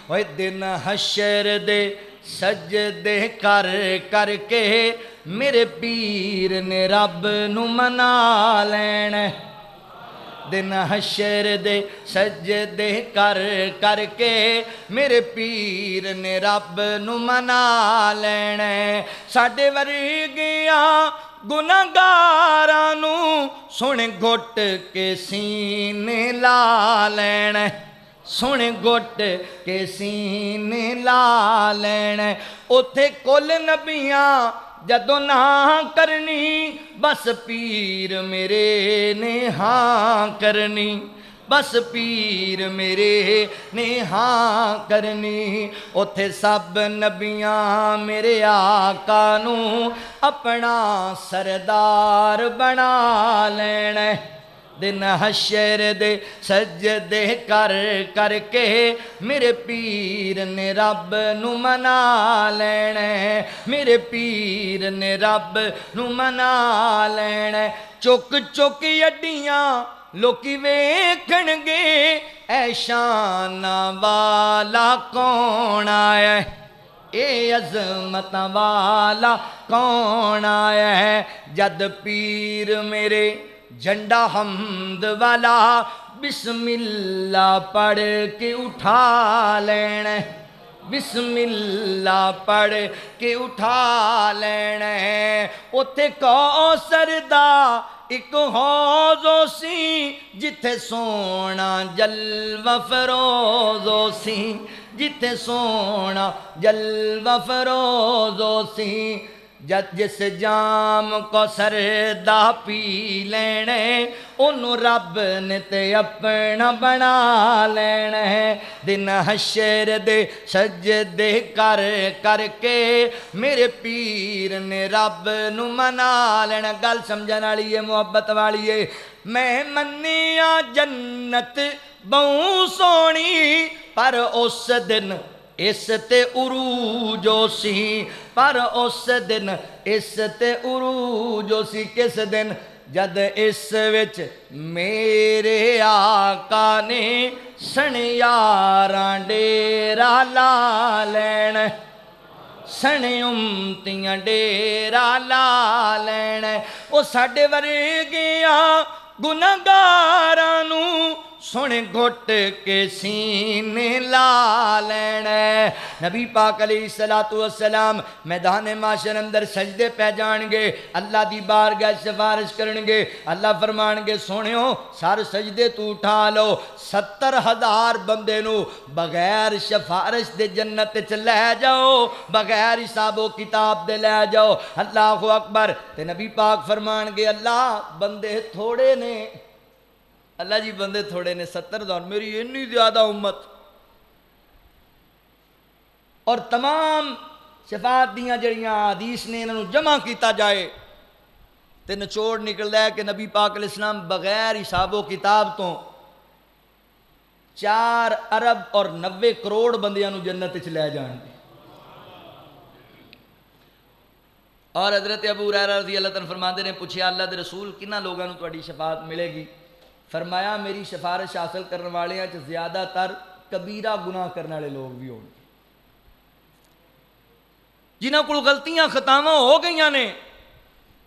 ओए दिन हशर दे सजदे कर करके मेरे पीर ने रब नू मना लैना। दिन हशर दे सजदे कर करके मेरे पीर ने रब नू मना लैना। साडे वर्गियां गुनाहगारां नू सुन घुट के सीने ला लैना। सुन घुट के सीने ला लैना। उथे कुल नबियां जदों ना करनी बस पीर मेरे ने हाँ करनी। बस पीर मेरे ने हाँ करनी। उथे सब नबियां मेरे आका नू अपना सरदार बना लेना। दिन हशर दे सजदे कर करके मेरे पीर ने रब नू मना लेना। मेरे पीर ने रब नू मना लेना। चुक चुक अड्डियां लोकी वेखणगे ऐ शान वाला कौन आया। ए अज़मत वाला कौन आया है। जद पीर मेरे झंडा हमद वाला बिस्मिल्लाह पढ़ के उठा लेना। बिस्मिल्लाह पढ़ के उठा लेना। उथे कौसर दा एक हौज़ो सी जिथे सोना जलवा फरोज़ो सी। जिथे सोना जलवा फरोज़ो सी। जद जिस जाम को सरदा पी लेने ओनू रब ने ते अपना बना लेना है। दिन हशर दे सजदे कर करके मेरे पीर ने रब नू मना लेना। गल समझण वाली है, मुहब्बत वाली है। मैं मन्निया जन्नत बहु सोनी पर उस दिन इस ते उरूजो सी। पर उस दिन इस ते उरूजो सी। किस दिन? जद इस विच मेरे आका ने सनियारां डेरा ला लैना। सने उम्मतियां डेरा ला लैना। ओ साडे वर्गियां गुनाहगारां नू सुन घुट के सीने ला लेना। नबी पाक अलैहिस्सलातु वस्सलाम मैदान माशर अंदर सजदे पै जाणगे, अल्लाह दी बारगाह सिफारिश करनगे। अल्लाह फरमाणगे सुनियो सर सजदे तू उठा लो। 70,000 बंदे नू बगैर सिफारिश दे जन्नत च लै जाओ, बगैर हिसाबो किताब दे लै जाओ। अल्लाहु अकबर। ते नबी पाक फरमाणगे अल्लाह बंदे थोड़े ने। अल्लाह जी बंदे थोड़े ने 70,000 मेरी इन्नी ज्यादा उम्मत। और तमाम शफात दियां जड़ियां हदीस ने इन्हों जमा किया जाए तो निचोड़ निकलता है कि नबी पाक अलैहिस्सलाम बगैर हिसाबो किताब तो 4 अरब और 90 करोड़ बंदियां नूं जन्नत च लै जाणगे। और हजरत अबू हुरैरा रज़ी अल्लाह तआला फरमाते ने पूछा अल्लाह दे रसूल किन्हां लोगों नूं तुहाडी शफात मिलेगी? फरमाया मेरी सिफारिश हासिल करने वाले ज़्यादातर कबीरा गुनाह करने वाले लोग भी होंगे, जिन्हों को गलतियां खतावां हो गई ने,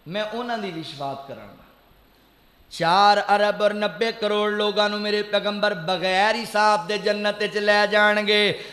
मैं उन्होंने भी शफात करांगा। 4 अरब और 90 करोड़ लोगों मेरे पैगंबर बगैर हिसाब दे जन्नत च लै जाणगे।